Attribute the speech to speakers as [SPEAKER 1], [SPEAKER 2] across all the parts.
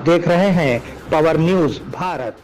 [SPEAKER 1] देख रहे हैं पावर न्यूज भारत।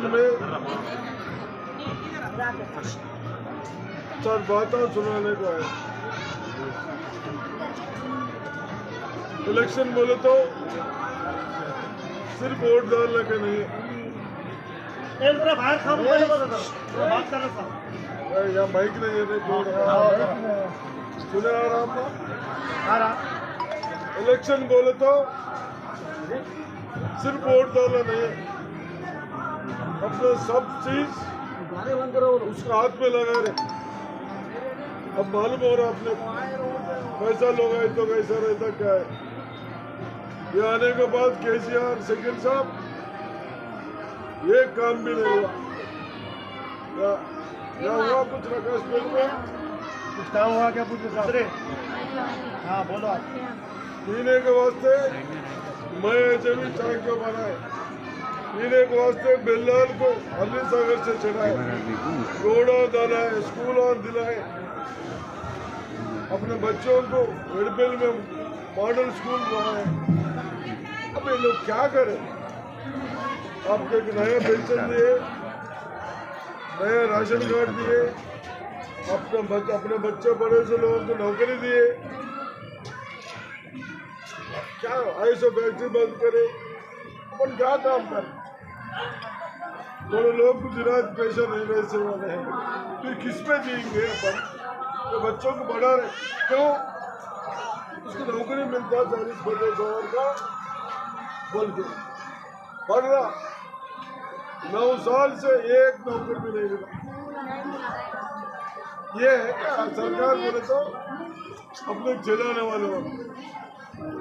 [SPEAKER 2] में चार बातें सुनाने को है। इलेक्शन बोले तो सिर्फ वोट डालने के नहीं है। यहाँ बाइक नहीं है, सुने आ रहा। इलेक्शन बोले तो सिर्फ वोट डालना नहीं है, अपने सब चीज उसका हाथ में लगा रहे। अब मालूम हो रहा अपने पैसा लोग है तो कैसा रहता क्या है। ये आने के बाद केसीआर शकील साहब ये काम भी नहीं हुआ। क्या हुआ कुछ रकाश में
[SPEAKER 3] कुछ काम हुआ क्या? पूछ दूसरे। हाँ बोलो।
[SPEAKER 2] पीने के वास्ते मैं जब चाय क्यों बनाए, पीने के वास्ते बेल्लाल को अली सागर से चढ़ाए, रोड़ा दिलाए, स्कूल दिलाए, अपने बच्चों को एडपेल में मॉडल स्कूल बनाए। अब ये लोग क्या करें? आपको एक नया पेंशन दिए, नया राशन कार्ड दिए, अपने बच्चे बड़े से लोगों को नौकरी दिए। क्या ऐसे फैक्ट्री बंद करे, अपन क्या काम करें? थोड़े लोग गुजरात पैसा नहीं वैसे वाले हैं, फिर किस पे जिएंगे अपन? तो बच्चों को बढ़ा रहे क्यों? उसको नौकरी मिलता 40-50 हजार का बोल के पढ़ रहा, 9 साल से एक नौकरी भी नहीं मिला। ये है क्या सरकार? बोले तो अपने जलाने वाले वाले।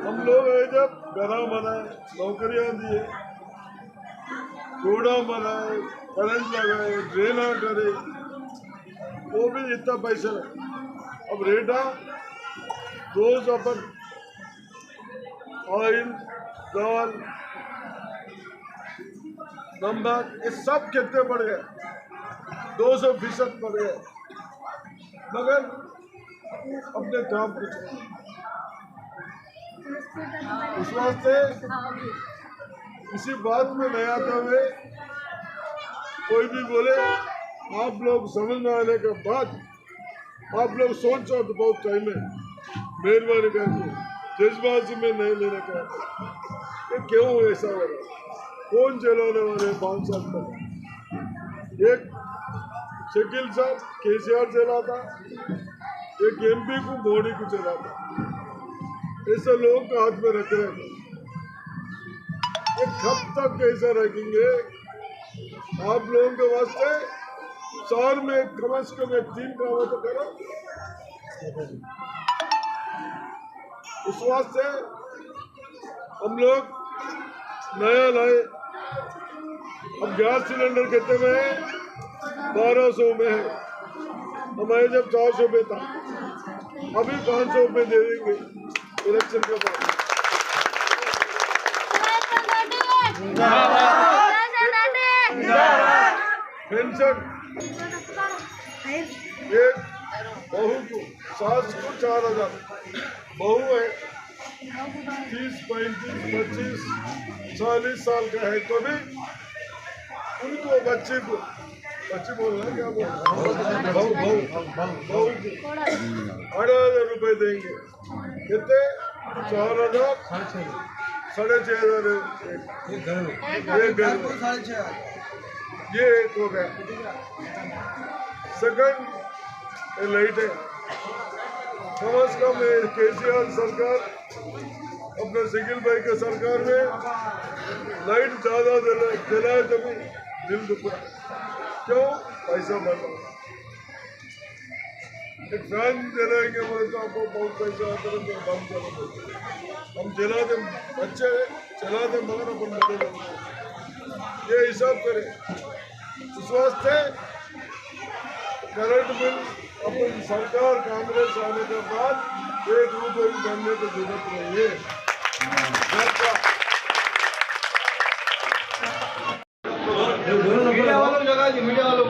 [SPEAKER 2] हम लोग है जब घरा बनाए, नौकरियां दिए, कूड़ा बनाए, करंट लगाए, ड्रेना करे, वो भी इतना पैसा लगे। अब रेटा रोज अपन ऑयल, दाल, नमक ये सब कितने बढ़ गए? 200% बढ़ गए, मगर अपने काम कुछ नहीं। उस वास्ते किसी बात में नहीं आते हुए कोई भी बोले, आप लोग समझ में आने के बाद आप लोग सोचो तो बहुत टाइम है, मेहरबानी करके जज्बाजी में नहीं लेने का। ये क्यों ऐसा हो रहा? कौन जलाने वाले 5 साल तक? एक शकील साहब केसीआर चला था, एक MP को मोदी को चला था। ऐसे लोगों को हाथ में रख रहे हैं। ये कब तक ऐसा रखेंगे? आप लोगों के वास्ते साल में कम से कम 3 काम तो करो। उस वास्ते हम लोग नया लाए। अब गैस सिलेंडर कितने में है? 1200 में है। हमारे जब 400 पे था, अभी 500 पे दे देंगे इलेक्शन के बाद। पेंशन एक बहू को, सास को 4000, बहू है 30, 35, 25, 40 साल का है तो भी उनको बच्चे बोलना क्या बहू को 8,000 रुपए देंगे। कितने? 4,000, 6,500 ये एक हो गया। सेकंड लाइट है, कम से कम केसीआर सरकार अपने सिगिल भाई के सरकार में लाइट ज्यादा दिलाए तभी दिल दुखा। क्यों? पैसा बढ़ा। एक फैन दिलाएंगे बोले तो आपको बहुत पैसा आता है, तो बंद करो। हम जला दे, बच्चे चला दे मगर अपन बदल, ये हिसाब करें। उस वास्ते करंट बिल अपन सरकार कांग्रेस आने के बाद 1 रुपये भी बनने की जरूरत नहीं है।
[SPEAKER 3] मीडिया वालों जगह जी, मीडिया वालों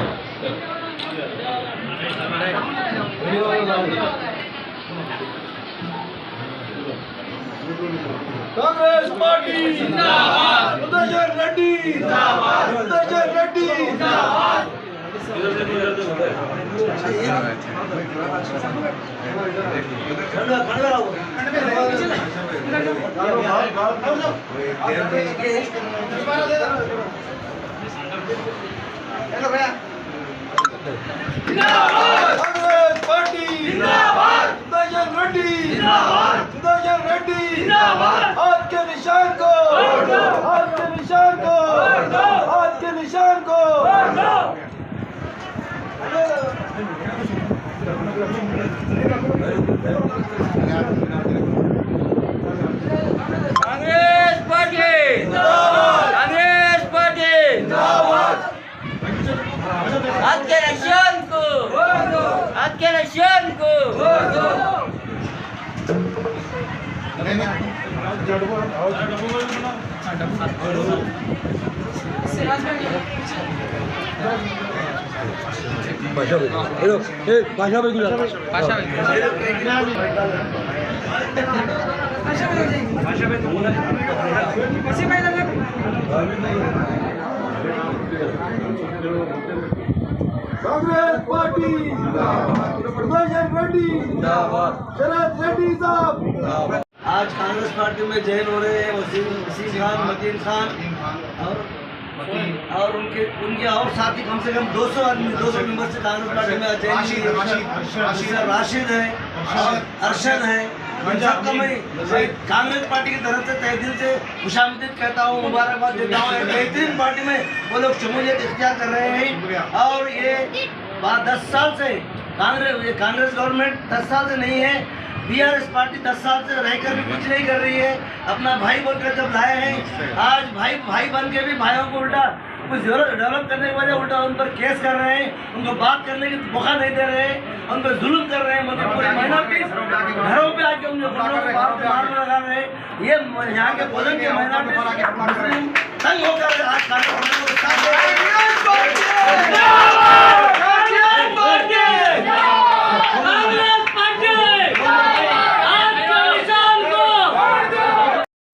[SPEAKER 3] कांग्रेस पार्टी जिंदाबाद, सुदर्शन रेड्डी जिंदाबाद, सुदर्शन रेड्डी जिंदाबाद। कांग्रेस पार्टी जिंदाबाद, सुदर्शन रेड्डी जिंदाबाद, सुदर्शन रेड्डी जिंदाबाद। हाथ के निशान को, हाथ के निशान को, हाथ के निशान को।
[SPEAKER 4] कांग्रेस पार्टी जिंदाबाद, कांग्रेस पार्टी जिंदाबाद। हाथ के निशान को, हाथ के निशान को।
[SPEAKER 3] कांग्रेस पार्टी जिंदाबाद, सुदर्शन रेड्डी जिंदाबाद, शरद रेड्डी साहब। आज कांग्रेस पार्टी में जॉइन हो रहे हैं वसीम खान, मतीन खान और उनके और साथी कम से कम 200 आदमी, 200 मेंबर से कांग्रेस पार्टी में जॉइन किए। राशिद है, अरशद है, इन सबका मैं कांग्रेस पार्टी की तरफ से तहे दिल से खुशामदीद कहता हूँ, मुबारकबाद देता हूँ। बेहतरीन पार्टी में वो लोग शमूलियत इख्तियार कर रहे हैं और ये 10 साल से कांग्रेस गवर्नमेंट 10 साल से नहीं है। बीआरएस पार्टी 10 साल से रहकर भी कुछ नहीं कर रही है। अपना भाई बोलकर जब लाए हैं, आज भाई बन के भी भाइयों को उल्टा कुछ डेवलप करने की वजह उल्टा उन पर केस कर रहे हैं, उनको बात करने की मौका नहीं दे रहे हैं, उन पर जुल्म कर रहे हैं। मतलब पूरी माइनॉरिटी घरों पे आके उनके बच्चों को मार लगा रहे हैं। ये यहाँ के भोजन के माइनॉरिटी तंग होकर आज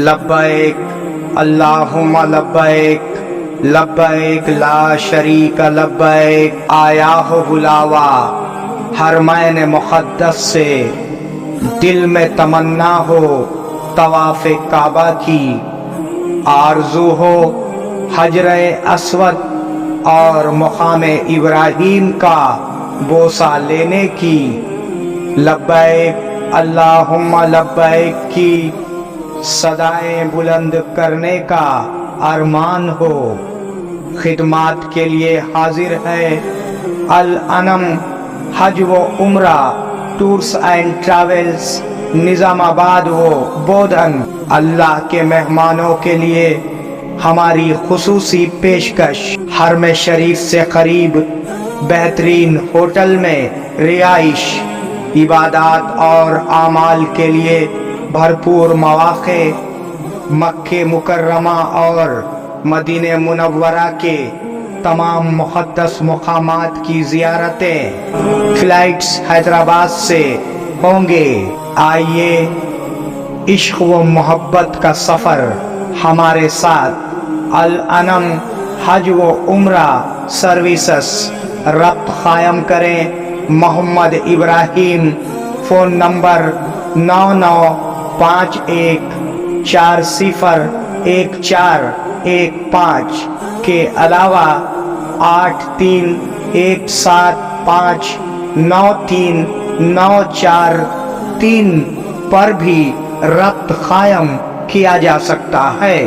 [SPEAKER 5] लब्बैक अल्लाहुम्मा लब्बैक लब्बैक ला शरीक लब्बैक। आया हो बुलावा हरमैन मुक़द्दस से, दिल में तमन्ना हो तवाफ़े काबा की, आरज़ू हो हजरे अस्वद और मुकाम इब्राहिम का बोसा लेने की, लब्बैक अल्लाहुम्मा लब्बैक की सदाएं बुलंद करने का अरमान हो। खिदमात के लिए हाजिर है अल अनम हज व उम्रा टूर्स एंड ट्रैवल्स, निजामाबाद व बोधन। अल्लाह के मेहमानों के लिए हमारी खुसूसी पेशकश, हरम शरीफ से करीब बेहतरीन होटल में रिहाइश, इबादत और आमाल के लिए भरपूर मौक़े, मक्के मुकर्रमा और मदीने मुनव्वरा के तमाम मुक़द्दस मुक़ामात की ज़ियारतें। फ़्लाइट्स हैदराबाद से होंगे। आइए इश्क़ व मोहब्बत का सफ़र हमारे साथ अल अनम हज व उम्रा सर्विसेस रब्त कायम करें। मोहम्मद इब्राहिम, फ़ोन नंबर 9951401415 के अलावा 8317593943 पर भी रब्त कायम किया जा सकता है।